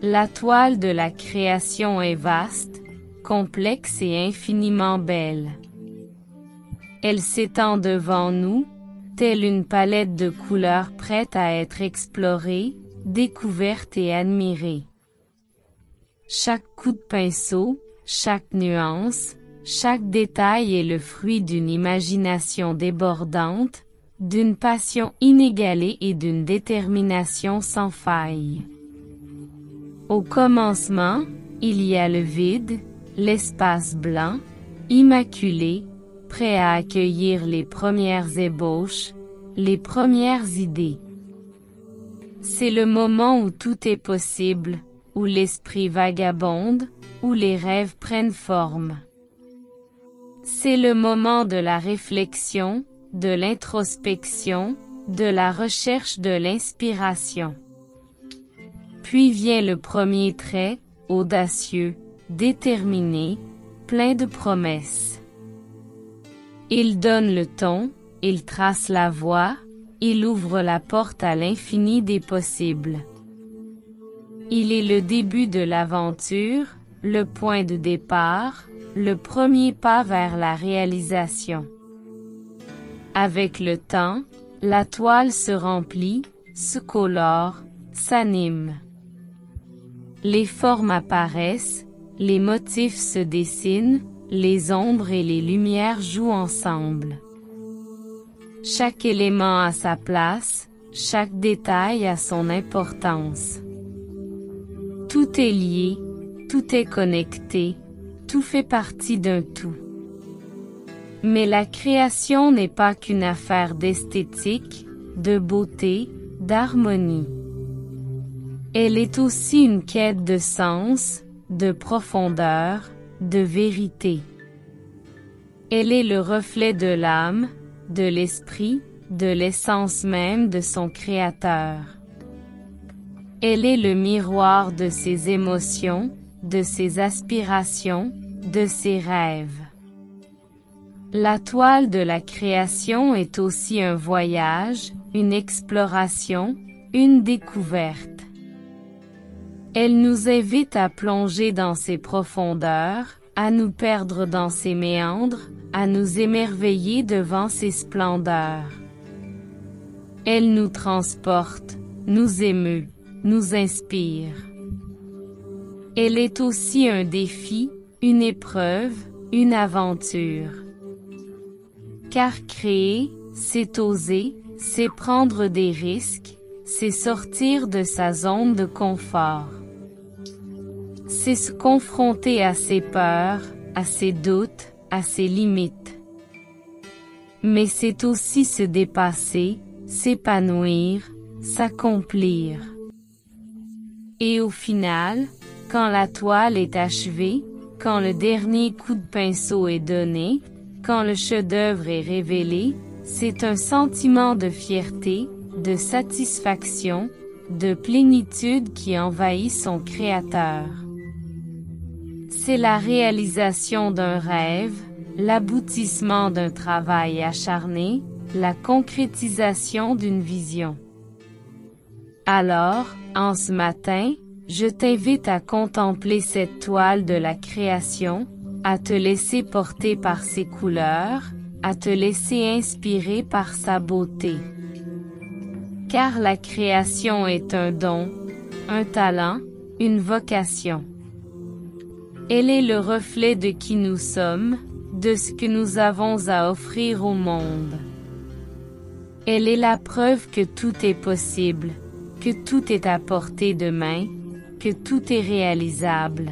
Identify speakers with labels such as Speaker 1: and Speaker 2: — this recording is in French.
Speaker 1: La toile de la création est vaste, complexe et infiniment belle. Elle s'étend devant nous, telle une palette de couleurs prête à être explorée, découverte et admirée. Chaque coup de pinceau, chaque nuance, chaque détail est le fruit d'une imagination débordante, d'une passion inégalée et d'une détermination sans faille. Au commencement, il y a le vide, l'espace blanc, immaculé, prêt à accueillir les premières ébauches, les premières idées. C'est le moment où tout est possible, où l'esprit vagabonde, où les rêves prennent forme. C'est le moment de la réflexion, de l'introspection, de la recherche de l'inspiration. Puis vient le premier trait, audacieux, déterminé, plein de promesses. Il donne le ton, il trace la voie, il ouvre la porte à l'infini des possibles. Il est le début de l'aventure, le point de départ, le premier pas vers la réalisation. Avec le temps, la toile se remplit, se colore, s'anime. Les formes apparaissent, les motifs se dessinent, les ombres et les lumières jouent ensemble. Chaque élément a sa place, chaque détail a son importance. Tout est lié, tout est connecté, tout fait partie d'un tout. Mais la création n'est pas qu'une affaire d'esthétique, de beauté, d'harmonie. Elle est aussi une quête de sens, de profondeur, de vérité. Elle est le reflet de l'âme, de l'esprit, de l'essence même de son créateur. Elle est le miroir de ses émotions, de ses aspirations, de ses rêves. La toile de la création est aussi un voyage, une exploration, une découverte. Elle nous invite à plonger dans ses profondeurs, à nous perdre dans ses méandres, à nous émerveiller devant ses splendeurs. Elle nous transporte, nous émeut, nous inspire. Elle est aussi un défi, une épreuve, une aventure. Car créer, c'est oser, c'est prendre des risques, c'est sortir de sa zone de confort. C'est se confronter à ses peurs, à ses doutes, à ses limites. Mais c'est aussi se dépasser, s'épanouir, s'accomplir. Et au final, quand la toile est achevée, quand le dernier coup de pinceau est donné, quand le chef-d'œuvre est révélé, c'est un sentiment de fierté, de satisfaction, de plénitude qui envahit son créateur. C'est la réalisation d'un rêve, l'aboutissement d'un travail acharné, la concrétisation d'une vision. Alors, en ce matin, je t'invite à contempler cette toile de la création, à te laisser porter par ses couleurs, à te laisser inspirer par sa beauté. Car la création est un don, un talent, une vocation. Elle est le reflet de qui nous sommes, de ce que nous avons à offrir au monde. Elle est la preuve que tout est possible, que tout est à portée de main, que tout est réalisable.